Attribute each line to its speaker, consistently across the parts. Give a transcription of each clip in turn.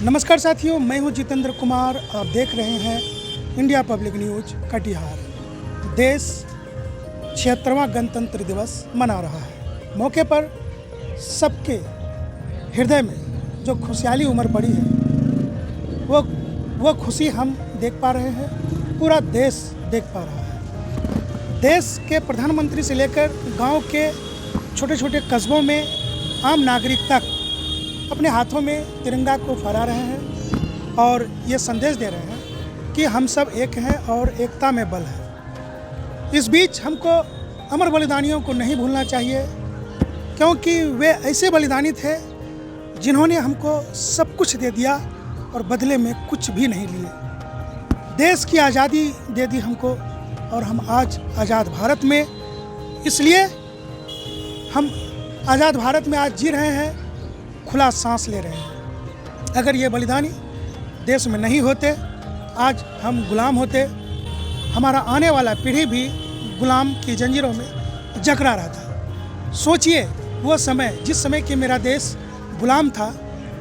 Speaker 1: नमस्कार साथियों, मैं हूं जितेंद्र कुमार। आप देख रहे हैं इंडिया पब्लिक न्यूज कटिहार। देश 76वां गणतंत्र दिवस मना रहा है। मौके पर सबके हृदय में जो खुशहाली उमड़ पड़ी है वो खुशी हम देख पा रहे हैं, पूरा देश देख पा रहा है। देश के प्रधानमंत्री से लेकर गांव के छोटे छोटे कस्बों में आम नागरिक तक अपने हाथों में तिरंगा को फहरा रहे हैं और ये संदेश दे रहे हैं कि हम सब एक हैं और एकता में बल है। इस बीच हमको अमर बलिदानियों को नहीं भूलना चाहिए, क्योंकि वे ऐसे बलिदानी थे जिन्होंने हमको सब कुछ दे दिया और बदले में कुछ भी नहीं लिए। देश की आज़ादी दे दी हमको और हम आज आज़ाद भारत में, इसलिए हम आज़ाद भारत में आज जी रहे हैं, खुला सांस ले रहे हैं। अगर ये बलिदानी देश में नहीं होते, आज हम गुलाम होते, हमारा आने वाला पीढ़ी भी गुलाम की जंजीरों में जकड़ा रहता। सोचिए वो समय, जिस समय कि मेरा देश गुलाम था,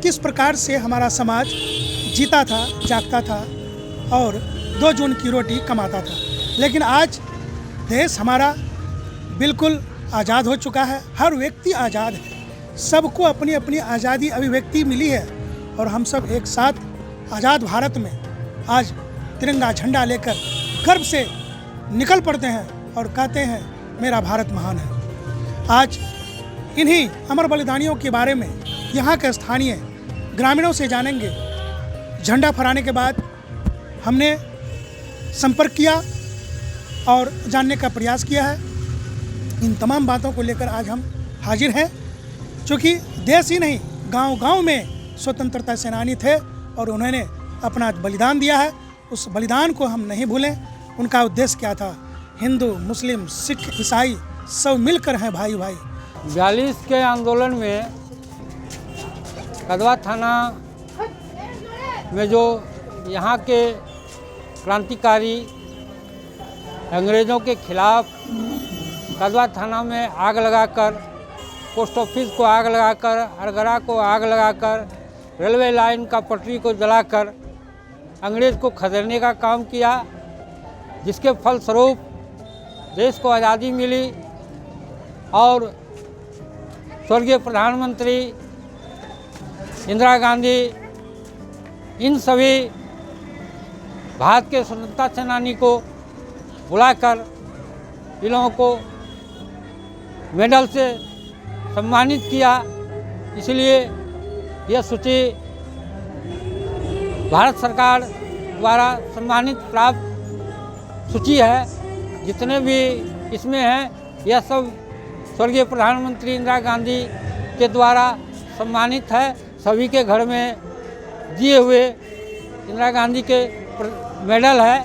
Speaker 1: किस प्रकार से हमारा समाज जीता था, जागता था और 2 जून की रोटी कमाता था। लेकिन आज देश हमारा बिल्कुल आज़ाद हो चुका है। हर व्यक्ति आज़ाद है, सबको अपनी अपनी आज़ादी अभिव्यक्ति मिली है और हम सब एक साथ आज़ाद भारत में आज तिरंगा झंडा लेकर गर्व से निकल पड़ते हैं और कहते हैं मेरा भारत महान है। आज इन्हीं अमर बलिदानियों के बारे में यहाँ के स्थानीय ग्रामीणों से जानेंगे। झंडा फहराने के बाद हमने संपर्क किया और जानने का प्रयास किया है। इन तमाम बातों को लेकर आज हम हाजिर हैं, क्योंकि देश ही नहीं, गांव-गांव में स्वतंत्रता सेनानी थे और उन्होंने अपना बलिदान दिया है। उस बलिदान को हम नहीं भूलें। उनका उद्देश्य क्या था? हिंदू, मुस्लिम, सिख, ईसाई सब मिलकर हैं भाई भाई।
Speaker 2: 42 के आंदोलन में कदवा थाना में जो यहाँ के क्रांतिकारी अंग्रेज़ों के खिलाफ कदवा थाना में आग लगाकर, पोस्ट ऑफिस को आग लगाकर, अरगरा को आग लगाकर, रेलवे लाइन का पटरी को जलाकर अंग्रेज़ को खदेड़ने का काम किया, जिसके फलस्वरूप देश को आज़ादी मिली और स्वर्गीय प्रधानमंत्री इंदिरा गांधी इन सभी भारत के स्वतंत्रता सेनानी को बुलाकर इन लोगों को मेडल से सम्मानित किया। इसलिए यह सूची भारत सरकार द्वारा सम्मानित प्राप्त सूची है। जितने भी इसमें हैं, यह सब स्वर्गीय प्रधानमंत्री इंदिरा गांधी के द्वारा सम्मानित है। सभी के घर में दिए हुए इंदिरा गांधी के मेडल है।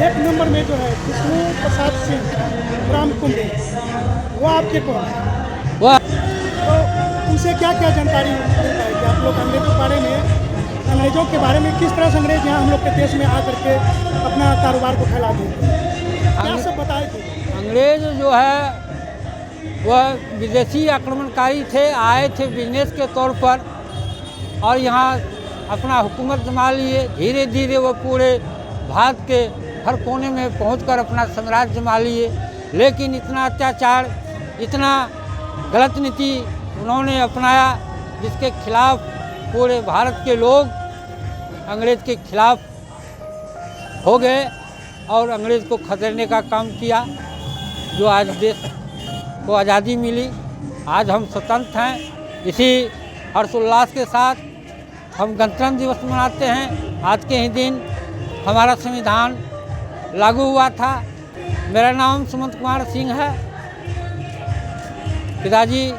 Speaker 1: 1 नंबर में जो है विष्णु प्रसाद सिंह राम कुंड, वो आपके कौन है?
Speaker 2: वह
Speaker 1: तो उनसे क्या क्या जानकारी मिलता है कि आप लोग अंग्रेज़ों के बारे में किस तरह से अंग्रेज यहाँ हम लोग के देश में आकर के अपना कारोबार को फैला दिए, क्या सब बताए थे?
Speaker 2: अंग्रेज जो है वह विदेशी आक्रमणकारी थे, आए थे बिजनेस के तौर पर और यहाँ अपना हुकूमत जमा लिए। धीरे धीरे वो पूरे भारत के हर कोने में पहुंचकर अपना साम्राज्य जमा लिए। लेकिन इतना अत्याचार, इतना गलत नीति उन्होंने अपनाया, जिसके खिलाफ पूरे भारत के लोग अंग्रेज़ के खिलाफ हो गए और अंग्रेज़ को खदेड़ने का काम किया। जो आज देश को आज़ादी मिली, आज हम स्वतंत्र हैं। इसी हर्षोल्लास के साथ हम गणतंत्र दिवस मनाते हैं। आज के ही दिन हमारा संविधान लागू हुआ था। मेरा नाम सुमंत कुमार सिंह है। पिताजी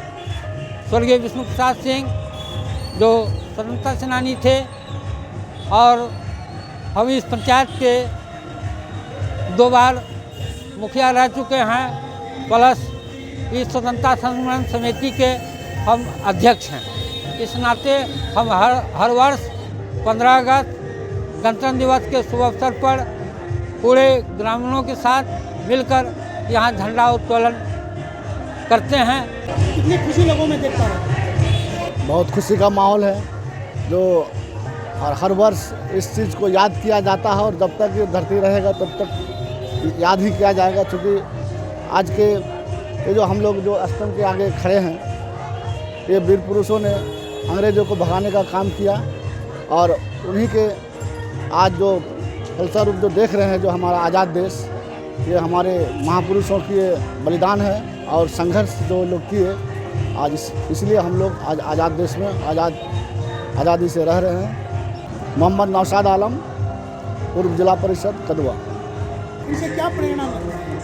Speaker 2: स्वर्गीय विष्णु प्रसाद सिंह जो स्वतंत्रता सेनानी थे और हम इस पंचायत के 2 बार मुखिया रह चुके हैं, प्लस इस स्वतंत्रता संग्राम समिति के हम अध्यक्ष हैं। इस नाते हम हर वर्ष 15 अगस्त गणतंत्र दिवस के शुभ अवसर पर पूरे ग्रामीणों के साथ मिलकर यहाँ झंडा उत्तोलन करते हैं।
Speaker 1: कितनी खुशी लोगों में देख पा रहे हैं?
Speaker 3: बहुत खुशी का माहौल है। जो और हर वर्ष इस चीज़ को याद किया जाता है और जब तक ये धरती रहेगा तब तक याद ही किया जाएगा। क्योंकि आज के ये जो हम लोग जो स्तंभ के आगे खड़े हैं, ये वीर पुरुषों ने अंग्रेज़ों को भगाने का काम किया और उन्हीं के आज जो फलस्वरूप जो देख रहे हैं जो हमारा आज़ाद देश, ये हमारे महापुरुषों की बलिदान है और संघर्ष जो लोग किए आज इसलिए हम लोग आज आज़ाद देश में आज़ादी से रह रहे हैं। मोहम्मद नौशाद आलम, पूर्व जिला परिषद कदवा।
Speaker 1: इनसे क्या प्रेरणा मिलती है?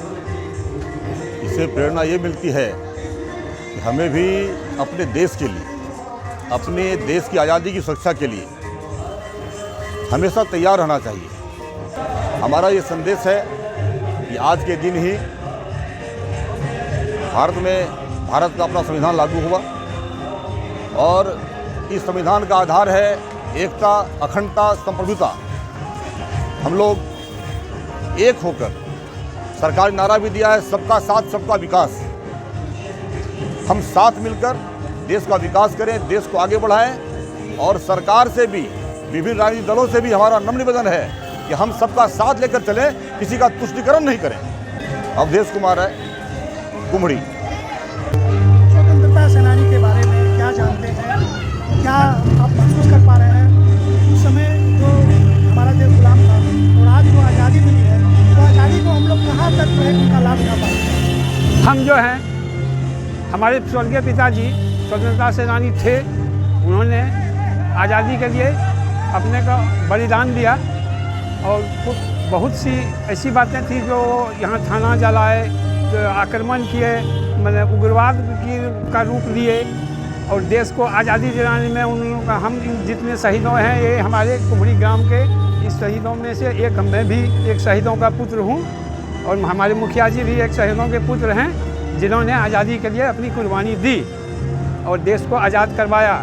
Speaker 4: इससे प्रेरणा ये मिलती है कि हमें भी अपने देश के लिए, अपने देश की आज़ादी की सुरक्षा के लिए हमेशा तैयार रहना चाहिए। हमारा ये संदेश है कि आज के दिन ही भारत का अपना संविधान लागू हुआ और इस संविधान का आधार है एकता, अखंडता, संप्रभुता। हम लोग एक होकर, सरकार ने नारा भी दिया है सबका साथ सबका विकास। हम साथ मिलकर देश का विकास करें, देश को आगे बढ़ाएं और सरकार से भी, विभिन्न राजनीतिक दलों से भी हमारा नम्र निवेदन है कि हम सबका साथ लेकर चलें, किसी का तुष्टीकरण नहीं करें। अवधेश कुमार है, कुम्हड़ी।
Speaker 1: स्वतंत्रता सेनानी के बारे में क्या जानते हैं, क्या आप महसूस कर पा रहे हैं? उस समय जो हमारा देश गुलाम था और आज जो आज़ादी मिली है, तो आज़ादी को हम लोग कहाँ तक जो है उनका लाभ उठा पाए?
Speaker 2: हम जो हैं, हमारे स्वर्गीय पिताजी स्वतंत्रता सेनानी थे। उन्होंने आज़ादी के लिए अपने का बलिदान दिया और बहुत सी ऐसी बातें थी जो यहाँ थाना जलाए, आक्रमण किए, मतलब उग्रवाद का रूप लिए और देश को आज़ादी दिलाने में उन लोगों का, हम जितने शहीदों हैं, ये हमारे कुम्हड़ी ग्राम के इस शहीदों में से एक, मैं भी एक शहीदों का पुत्र हूँ और हमारे मुखिया जी भी एक शहीदों के पुत्र हैं जिन्होंने आज़ादी के लिए अपनी कुर्बानी दी और देश को आज़ाद करवाया।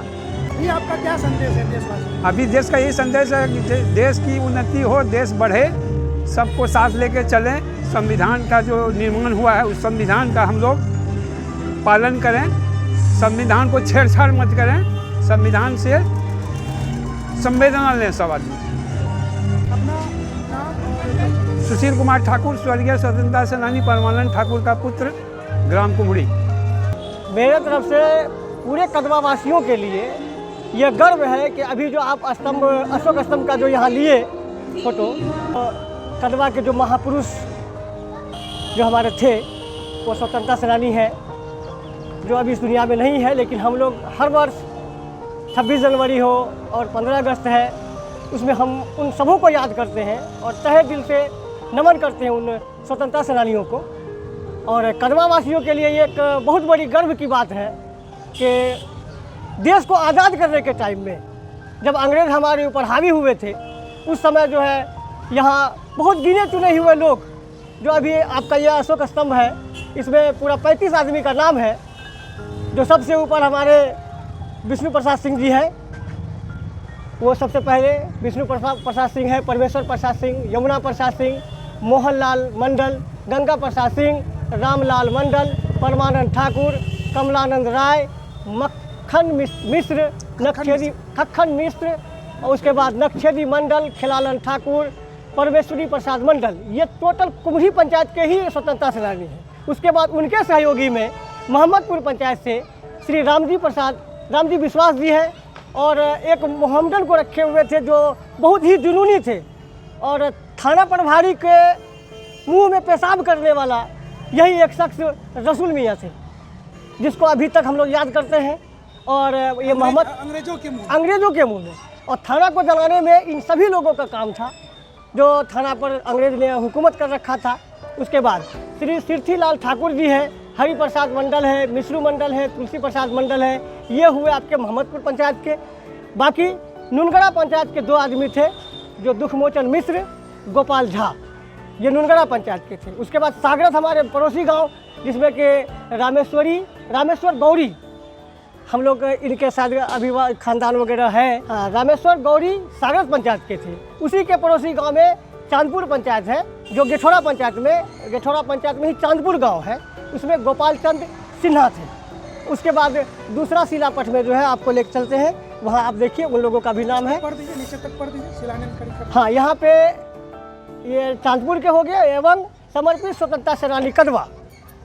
Speaker 1: ये आपका क्या संदेश है देशवासियों?
Speaker 2: अभी देश का यही संदेश है कि देश की उन्नति हो, देश बढ़े, सबको साथ लेके चलें। संविधान का जो निर्माण हुआ है उस संविधान का हम लोग पालन करें, संविधान को छेड़छाड़ मत करें, संविधान से संवेदना लें सब आदमी।
Speaker 1: अपना नाम?
Speaker 2: सुशील कुमार ठाकुर, स्वर्गीय स्वतंत्रता सेनानी परमानंद ठाकुर का पुत्र, ग्राम कुम्हड़ी।
Speaker 5: मेरे तरफ से पूरे कदवा वासियों के लिए यह गर्व है कि अभी जो आप स्तंभ, अशोक स्तंभ का जो यहाँ लिए फोटो, कदवा के जो महापुरुष जो हमारे थे वो स्वतंत्रता सेनानी है जो अभी इस दुनिया में नहीं है, लेकिन हम लोग हर वर्ष 26 जनवरी हो और 15 अगस्त है, उसमें हम उन सबों को याद करते हैं और तहे दिल से नमन करते हैं उन स्वतंत्रता सेनानियों को। और कदवा वासियों के लिए ये एक बहुत बड़ी गर्व की बात है कि देश को आज़ाद करने के टाइम में जब अंग्रेज़ हमारे ऊपर हावी हुए थे, उस समय जो है यहाँ बहुत गिने चुने हुए लोग, जो अभी आपका यह अशोक स्तंभ है, इसमें पूरा 35 आदमी का नाम है। जो सबसे ऊपर हमारे विष्णु प्रसाद सिंह जी हैं, वो सबसे पहले विष्णु प्रसाद सिंह है, परमेश्वर प्रसाद सिंह, यमुना प्रसाद सिंह, मोहनलाल मंडल, गंगा प्रसाद सिंह, रामलाल मंडल, परमानंद ठाकुर, कमलानंद राय, मक्खन मिश्र, खक्खन मिश्र और उसके बाद नक्छेदी मंडल, खिलालन ठाकुर, परमेश्वरी प्रसाद मंडल। ये टोटल कुम्हड़ी पंचायत के ही स्वतंत्रता सेनानी हैं। उसके बाद उनके सहयोगी में मोहम्मदपुर पंचायत से श्री रामजी विश्वास जी हैं और एक मोहम्मदन को रखे हुए थे जो बहुत ही जुनूनी थे और थाना प्रभारी के मुंह में पेशाब करने वाला यही एक शख्स रसूल मियाँ थे, जिसको अभी तक हम लोग याद करते हैं। और ये मोहम्मद अंग्रेज़ों के मुंह में, और थाना को जलाने में इन सभी लोगों का काम था जो थाना पर अंग्रेज़ ने हुकूमत कर रखा था। उसके बाद श्री सिरथीलाल ठाकुर जी हैं, हरि प्रसाद मंडल है, मिश्रू मंडल है, तुलसी प्रसाद मंडल है, ये हुए आपके मोहम्मदपुर पंचायत के। बाकी नुनगड़ा पंचायत के 2 आदमी थे जो दुखमोचन मिश्र, गोपाल झा, ये नुनगड़ा पंचायत के थे। उसके बाद सागरत हमारे पड़ोसी गांव जिसमें कि रामेश्वर गौरी, हम लोग इनके साथ अभी खानदान वगैरह है। रामेश्वर गौरी सागरत पंचायत के थे। उसी के पड़ोसी गांव में चांदपुर पंचायत है जो गेठौड़ा पंचायत में ही चांदपुर गांव है, उसमें गोपाल चंद सिन्हा थे। उसके बाद दूसरा शिलापट में जो है आपको लेकर चलते हैं वहाँ आप देखिए उन लोगों का भी नाम है।
Speaker 1: पढ़ दीजिए, नीचे तक पढ़ दीजिए, शिलान्यास कार्यक्रम।
Speaker 5: हाँ, यहाँ पे ये चांदपुर के हो गए एवं समर्पित स्वतंत्रता सेनानी कदवा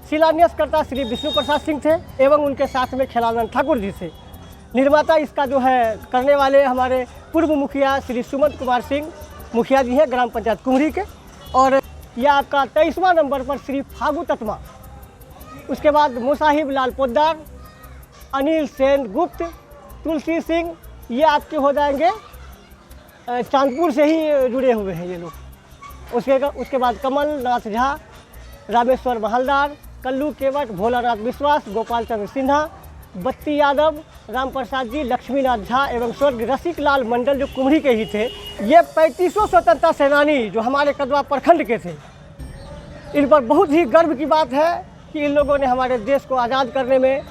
Speaker 5: शिलान्यासकर्ता श्री विष्णु प्रसाद सिंह थे एवं उनके साथ में खेलानंद ठाकुर जी थे। निर्माता इसका जो है करने वाले हमारे पूर्व मुखिया श्री सुमंत कुमार सिंह मुखिया जी हैं ग्राम पंचायत कुमरी के। और यह आपका 23वां नंबर पर श्री फागू तत्मा, उसके बाद मुसाहिब लाल पोद्दार, अनिल सेन गुप्त, तुलसी सिंह, ये आपके हो जाएंगे चांदपुर से ही जुड़े हुए हैं ये लोग। उसके बाद कमल नाथ झा, रामेश्वर महलदार, कल्लू केवट, भोलानाथ विश्वास, गोपाल चंद्र सिन्हा, बत्ती यादव, राम प्रसाद जी, लक्ष्मीनाथ झा एवं स्वर्ग रसिक लाल मंडल जो कुमरी के ही थे। ये 3500 स्वतंत्रता सेनानी जो हमारे कदवा प्रखंड के थे, इन पर बहुत ही गर्व की बात है कि इन लोगों ने हमारे देश को आज़ाद करने में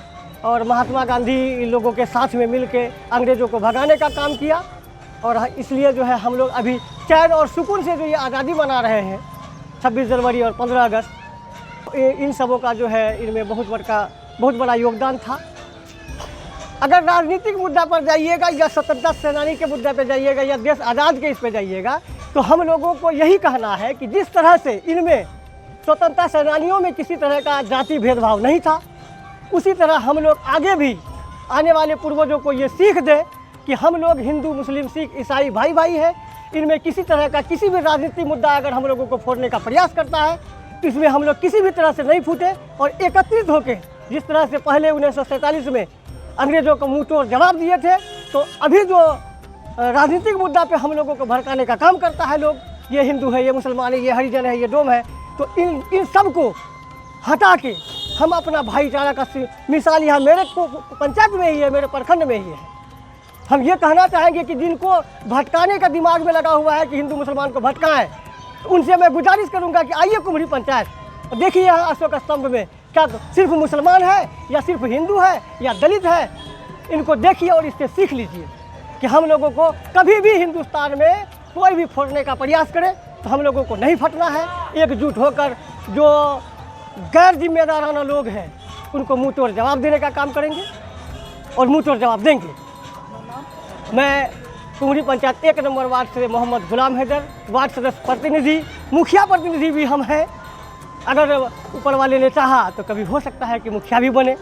Speaker 5: और महात्मा गांधी इन लोगों के साथ में मिल के अंग्रेज़ों को भगाने का काम किया। और इसलिए जो है हम लोग अभी चैन और सुकून से जो ये आज़ादी मना रहे हैं 26 जनवरी और 15 अगस्त, इन सबों का जो है इनमें बहुत बड़ा योगदान था। अगर राजनीतिक मुद्दा पर जाइएगा या स्वतंत्रता सेनानी के मुद्दे पर जाइएगा या देश आज़ाद के इस पर जाइएगा, तो हम लोगों को यही कहना है कि जिस तरह से इनमें स्वतंत्रता सेनानियों में किसी तरह का जाति भेदभाव नहीं था, उसी तरह हम लोग आगे भी आने वाले पूर्वजों को ये सीख दें कि हम लोग हिंदू, मुस्लिम, सिख, ईसाई भाई भाई हैं। इनमें किसी तरह का किसी भी राजनीतिक मुद्दा अगर हम लोगों को फोड़ने का प्रयास करता है तो इसमें हम लोग किसी भी तरह से नहीं फूटे और एकत्रित होकर जिस तरह से पहले 1947 में अंग्रेज़ों को मुँह तोड़ जवाब दिए थे, तो अभी जो राजनीतिक मुद्दा पे हम लोगों को भड़काने का काम करता है लोग, ये हिंदू है, ये मुसलमान है, ये हरिजन है, ये डोम है, तो इन सब को हटा के हम अपना भाईचारा का मिसाल यहाँ मेरे को पंचायत में ही है, मेरे प्रखंड में ही है। हम ये कहना चाहेंगे कि जिनको भटकाने का दिमाग में लगा हुआ है कि हिंदू मुसलमान को भटकाएं, उनसे मैं गुजारिश करूंगा कि आइए कुमरी पंचायत, देखिए यहाँ अशोक स्तंभ में क्या सिर्फ मुसलमान है या सिर्फ हिंदू है या दलित है, इनको देखिए और इससे सीख लीजिए कि हम लोगों को कभी भी हिंदुस्तान में कोई भी फोड़ने का प्रयास करे तो हम लोगों को नहीं फटना है। एकजुट होकर जो गैर जिम्मेदाराना लोग हैं उनको मुँह तोड़ जवाब देने का काम करेंगे और मुँह तोड़ जवाब देंगे। मैं कुमरी पंचायत 1 नंबर वार्ड से मोहम्मद गुलाम हैदर, वार्ड सदस्य प्रतिनिधि, मुखिया प्रतिनिधि भी हम हैं। अगर ऊपर वाले ने चाहा तो कभी हो सकता है कि मुखिया भी बने।